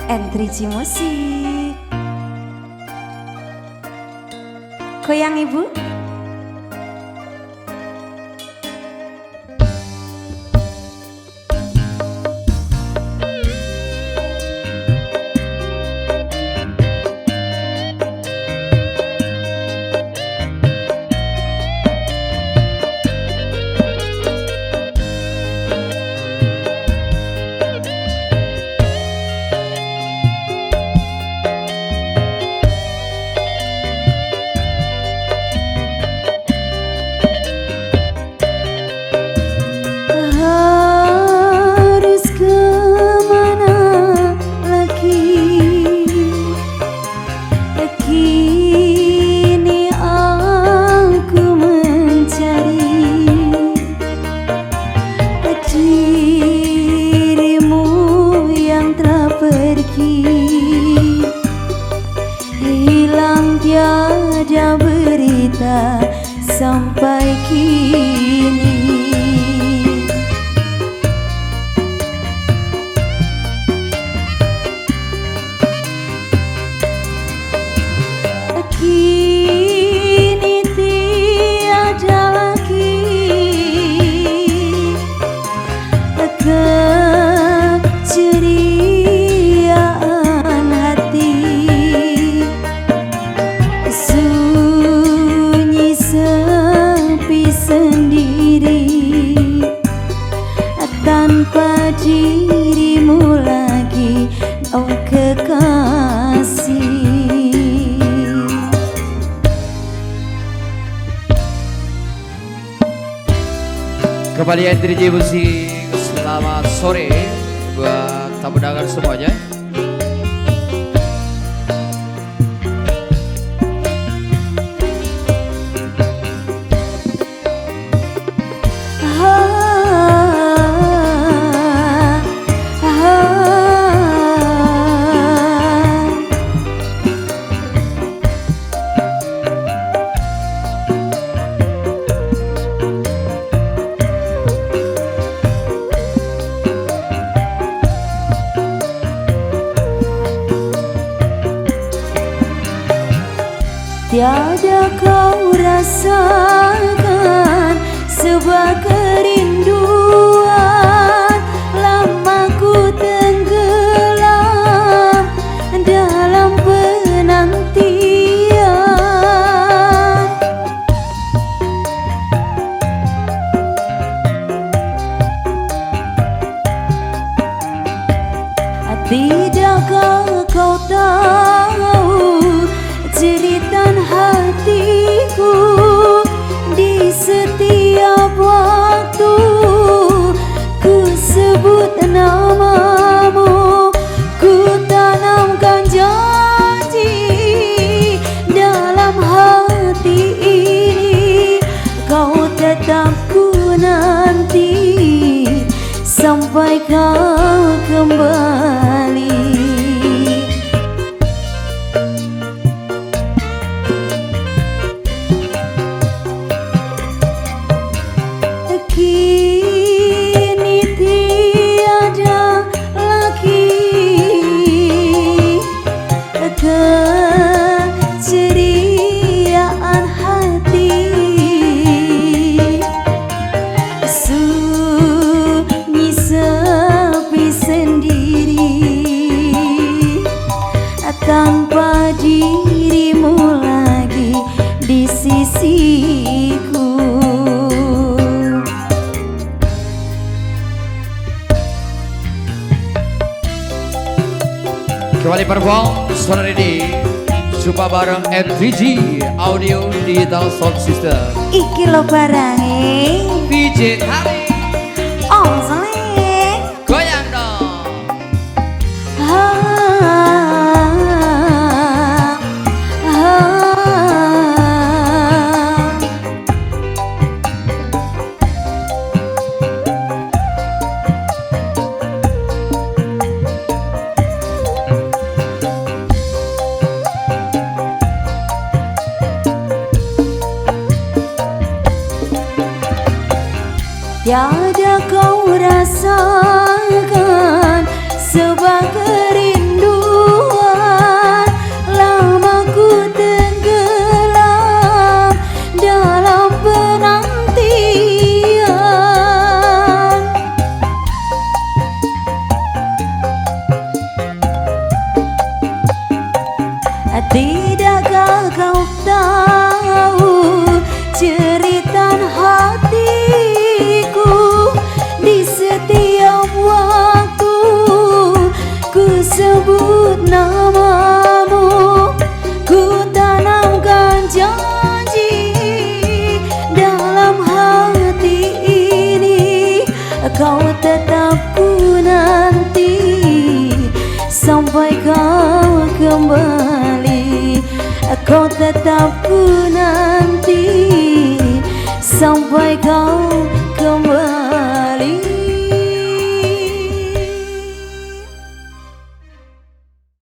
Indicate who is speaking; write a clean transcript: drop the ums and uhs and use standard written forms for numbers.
Speaker 1: N3G Musik. Goyang ibu. Hilang tiada berita sampai kini. Kini tiada lagi keceriaan hati, sunyi sepi sendiri tanpa dirimu lagi, oh kekasih.
Speaker 2: Kembali N3G Musik, selamat sore buat tamu undangan semuanya.
Speaker 1: Tiada kau rasakan sebuah kerinduan, lama ku tenggelam dalam penantian. Tidakkah kau tahu jeritan hatiku di setiap waktu ku sebut namamu, ku tanamkan janji dalam hati ini, kau tetap ku nanti sampai kau kembali. Kini tiada lagi keceriaan hati, sunyi sepi sendiri tanpa dirimu lagi di sisiku.
Speaker 2: Kembali perform sore ini jumpa bareng N3G Audio Digital Sound System.
Speaker 1: Iki lo barange
Speaker 2: DJ Tari
Speaker 1: Om Seleng.
Speaker 2: goyang dong.
Speaker 1: Tiada kau rasakan sebuah kerinduan, kau tetap ku